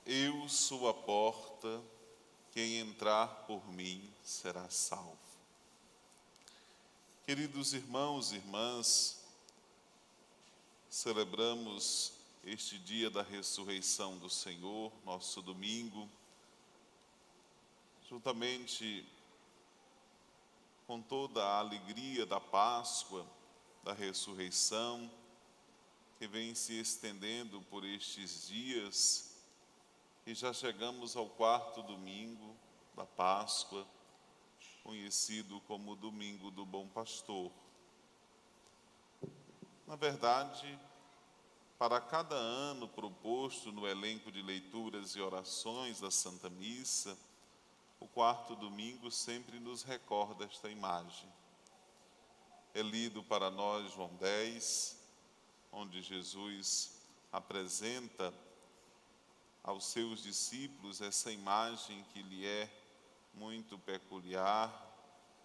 Eu sou a porta, quem entrar por mim será salvo. Queridos irmãos e irmãs, celebramos este dia da ressurreição do Senhor, nosso domingo, juntamente com toda a alegria da Páscoa, da ressurreição, que vem se estendendo por estes dias, e já chegamos ao quarto domingo da Páscoa, conhecido como Domingo do Bom Pastor. Na verdade, para cada ano proposto no elenco de leituras e orações da Santa Missa, o quarto domingo sempre nos recorda esta imagem. É lido para nós João 10, onde Jesus apresenta aos seus discípulos essa imagem que lhe é muito peculiar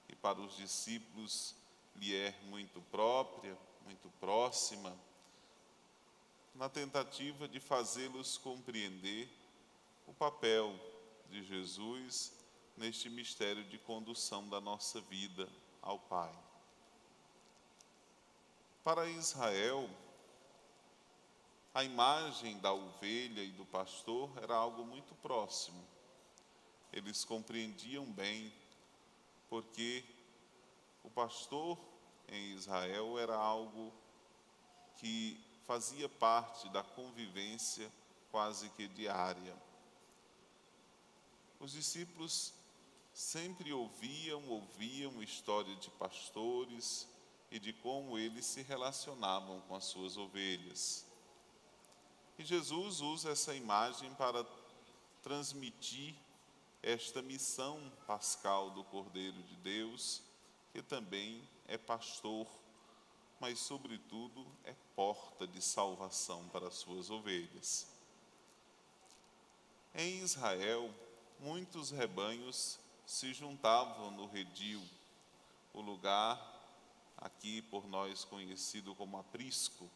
e para os discípulos lhe é muito própria, muito próxima, na tentativa de fazê-los compreender o papel de Jesus neste mistério de condução da nossa vida ao Pai. Para Israel, a imagem da ovelha e do pastor era algo muito próximo. Eles compreendiam bem, porque o pastor em Israel era algo que fazia parte da convivência quase que diária. Os discípulos sempre ouviam história de pastores e de como eles se relacionavam com as suas ovelhas. E Jesus usa essa imagem para transmitir esta missão pascal do Cordeiro de Deus, que também é pastor, mas sobretudo é porta de salvação para as suas ovelhas. Em Israel, muitos rebanhos se juntavam no redil, o lugar aqui por nós conhecido como aprisco.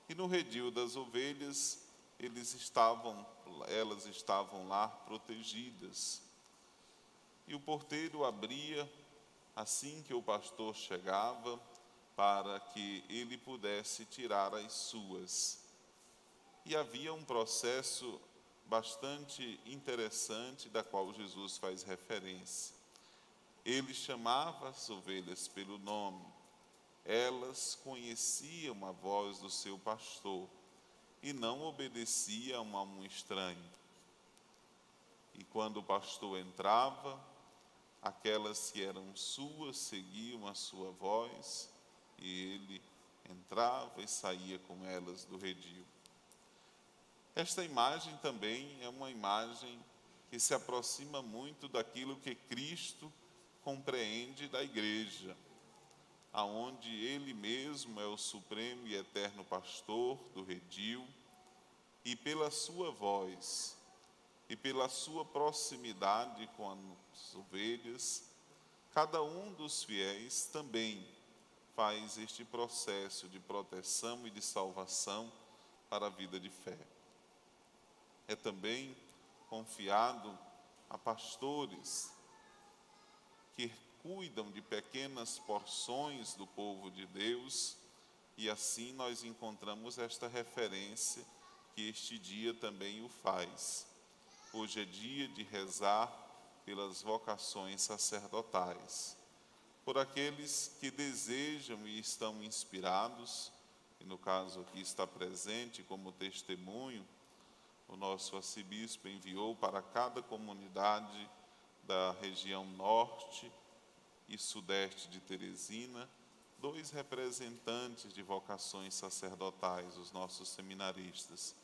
E no redil das ovelhas, elas estavam lá protegidas. E o porteiro abria assim que o pastor chegava, para que ele pudesse tirar as suas. E havia um processo bastante interessante, da qual Jesus faz referência. Ele chamava as ovelhas pelo nome. Elas conheciam a voz do seu pastor e não obedeciam a um estranho. E quando o pastor entrava, aquelas que eram suas seguiam a sua voz e ele entrava e saía com elas do redil. Esta imagem também é uma imagem que se aproxima muito daquilo que Cristo compreende da igreja, aonde Ele mesmo é o supremo e eterno pastor do redil, e pela sua voz e pela sua proximidade com as ovelhas, cada um dos fiéis também faz este processo de proteção e de salvação para a vida de fé. É também confiado a pastores que cuidam de pequenas porções do povo de Deus, e assim nós encontramos esta referência que este dia também o faz. Hoje é dia de rezar pelas vocações sacerdotais, por aqueles que desejam e estão inspirados, e no caso aqui está presente como testemunho, o nosso arcebispo enviou para cada comunidade da região norte e sudeste de Teresina 2 representantes de vocações sacerdotais, os nossos seminaristas,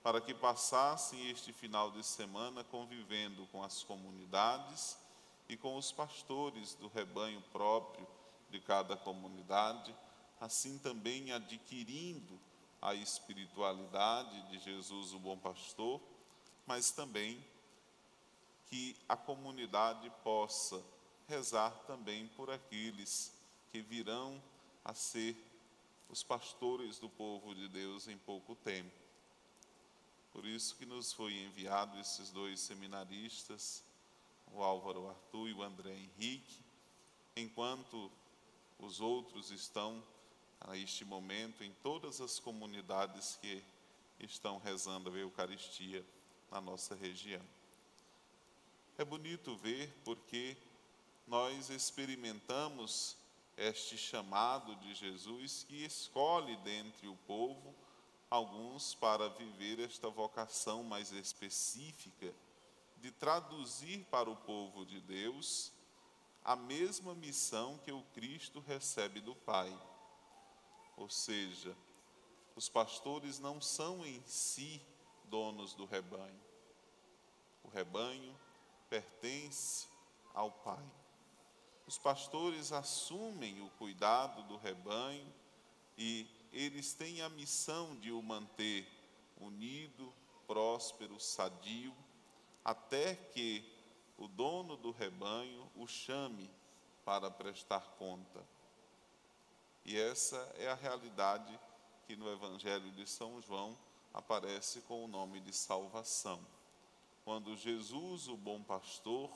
para que passassem este final de semana convivendo com as comunidades e com os pastores do rebanho próprio de cada comunidade, assim também adquirindo a espiritualidade de Jesus, o bom pastor, mas também que a comunidade possa rezar também por aqueles que virão a ser os pastores do povo de Deus em pouco tempo. Por isso que nos foi enviado esses dois seminaristas, o Álvaro Arthur e o André Henrique, enquanto os outros estão, a este momento, em todas as comunidades que estão rezando a Eucaristia na nossa região. É bonito ver porque nós experimentamos este chamado de Jesus que escolhe dentre o povo alguns para viver esta vocação mais específica de traduzir para o povo de Deus a mesma missão que o Cristo recebe do Pai. Ou seja, os pastores não são em si donos do rebanho. O rebanho pertence ao Pai. Os pastores assumem o cuidado do rebanho e eles têm a missão de o manter unido, próspero, sadio, até que o dono do rebanho o chame para prestar conta. E essa é a realidade que no Evangelho de São João aparece com o nome de salvação. Quando Jesus, o bom pastor,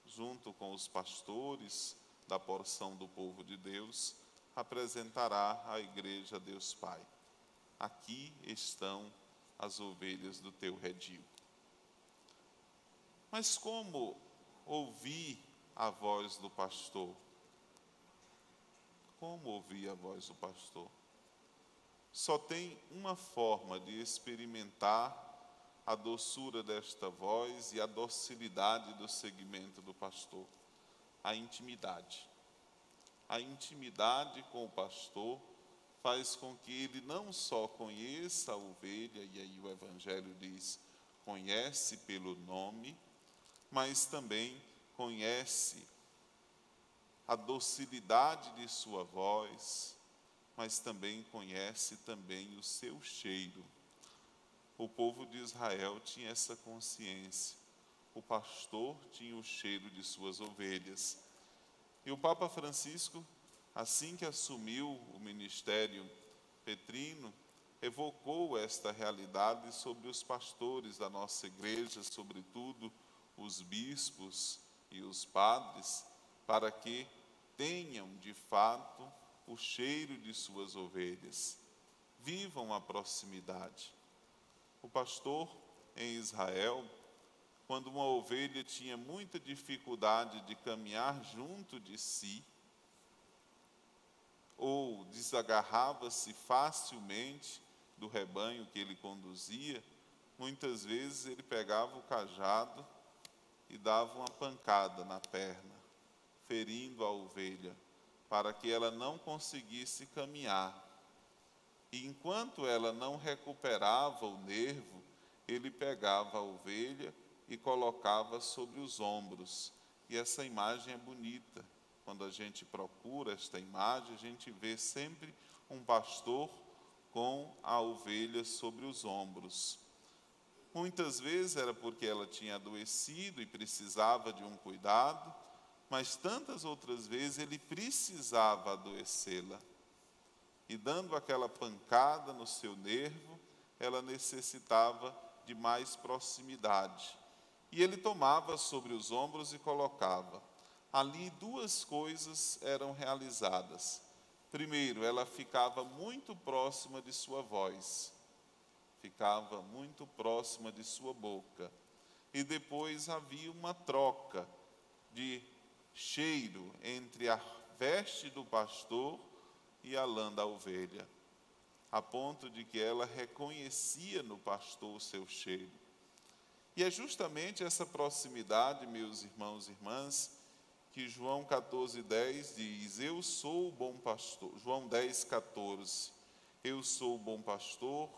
junto com os pastores da porção do povo de Deus, apresentará à igreja Deus Pai. Aqui estão as ovelhas do teu redil. Mas como ouvir a voz do pastor? Como ouvir a voz do pastor? Só tem uma forma de experimentar a doçura desta voz e a docilidade do seguimento do pastor: a intimidade. A intimidade com o pastor faz com que ele não só conheça a ovelha, e aí o Evangelho diz, conhece pelo nome, mas também conhece a docilidade de sua voz, mas também conhece também o seu cheiro. O povo de Israel tinha essa consciência. O pastor tinha o cheiro de suas ovelhas. E o Papa Francisco, assim que assumiu o ministério petrino, evocou esta realidade sobre os pastores da nossa igreja, sobretudo os bispos e os padres, para que tenham de fato o cheiro de suas ovelhas, vivam a proximidade. O pastor em Israel, quando uma ovelha tinha muita dificuldade de caminhar junto de si, ou desagarrava-se facilmente do rebanho que ele conduzia, muitas vezes ele pegava o cajado e dava uma pancada na perna, ferindo a ovelha, para que ela não conseguisse caminhar. E enquanto ela não recuperava o nervo, ele pegava a ovelha e colocava sobre os ombros. E essa imagem é bonita. Quando a gente procura esta imagem, a gente vê sempre um pastor com a ovelha sobre os ombros. Muitas vezes era porque ela tinha adoecido e precisava de um cuidado, mas tantas outras vezes ele precisava adoecê-la. E dando aquela pancada no seu nervo, ela necessitava de mais proximidade. E ele tomava sobre os ombros e colocava. Ali duas coisas eram realizadas. Primeiro, ela ficava muito próxima de sua voz, ficava muito próxima de sua boca. E depois havia uma troca de cheiro entre a veste do pastor e a lã da ovelha, a ponto de que ela reconhecia no pastor o seu cheiro. E é justamente essa proximidade, meus irmãos e irmãs, que João 14,10 diz, eu sou o bom pastor. João 10,14, eu sou o bom pastor,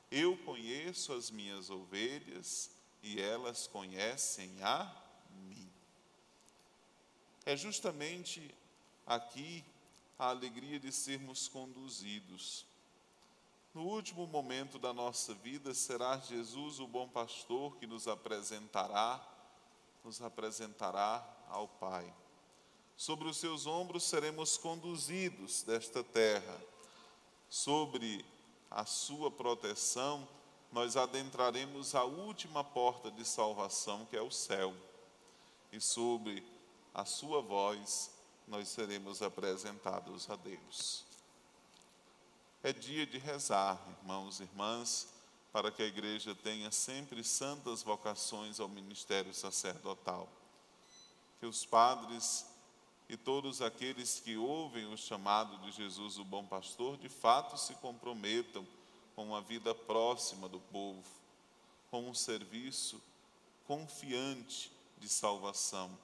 eu conheço as minhas ovelhas e elas conhecem a mim. É justamente aqui a alegria de sermos conduzidos. No último momento da nossa vida, será Jesus o bom pastor que nos apresentará ao Pai. Sobre os seus ombros seremos conduzidos desta terra. Sobre a sua proteção nós adentraremos a última porta de salvação, que é o céu. E sobre a sua voz, nós seremos apresentados a Deus. É dia de rezar, irmãos e irmãs, para que a igreja tenha sempre santas vocações ao ministério sacerdotal. Que os padres e todos aqueles que ouvem o chamado de Jesus, o bom pastor, de fato se comprometam com uma vida próxima do povo, com um serviço confiante de salvação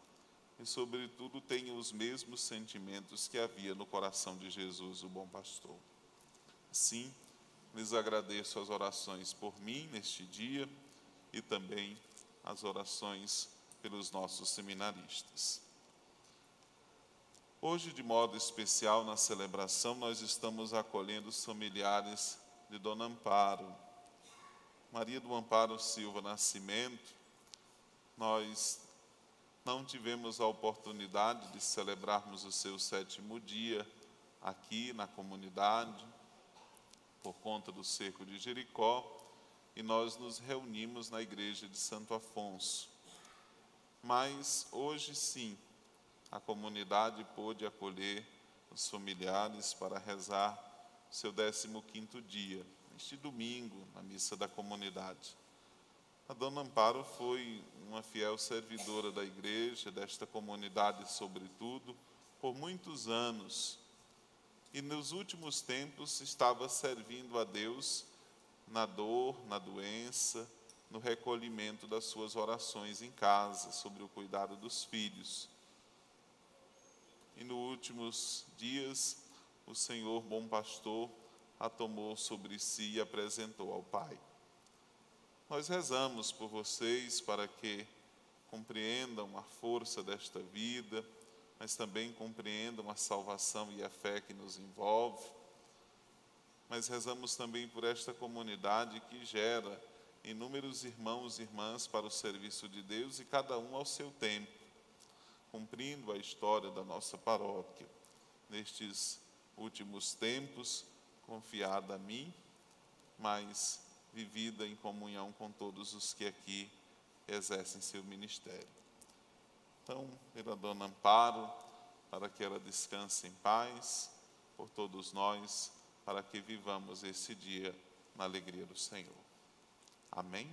e, sobretudo, tenham os mesmos sentimentos que havia no coração de Jesus, o bom pastor. Assim, lhes agradeço as orações por mim neste dia e também as orações pelos nossos seminaristas. Hoje, de modo especial, na celebração, nós estamos acolhendo os familiares de Dona Amparo. Maria do Amparo Silva Nascimento. Nós não tivemos a oportunidade de celebrarmos o seu 7º dia aqui na comunidade, por conta do cerco de Jericó, e nós nos reunimos na igreja de Santo Afonso. Mas hoje sim, a comunidade pôde acolher os familiares para rezar o seu 15º dia, este domingo, na missa da comunidade. A Dona Amparo foi uma fiel servidora da igreja, desta comunidade sobretudo, por muitos anos. E nos últimos tempos estava servindo a Deus na dor, na doença, no recolhimento das suas orações em casa, sobre o cuidado dos filhos. E nos últimos dias, o Senhor, bom pastor, a tomou sobre si e apresentou ao Pai. Nós rezamos por vocês para que compreendam a força desta vida, mas também compreendam a salvação e a fé que nos envolve. Mas rezamos também por esta comunidade que gera inúmeros irmãos e irmãs para o serviço de Deus e cada um ao seu tempo, cumprindo a história da nossa paróquia. Nestes últimos tempos, confiada a mim, mas vivida em comunhão com todos os que aqui exercem seu ministério. Então, pela Dona Amparo, para que ela descanse em paz, por todos nós, para que vivamos esse dia na alegria do Senhor. Amém?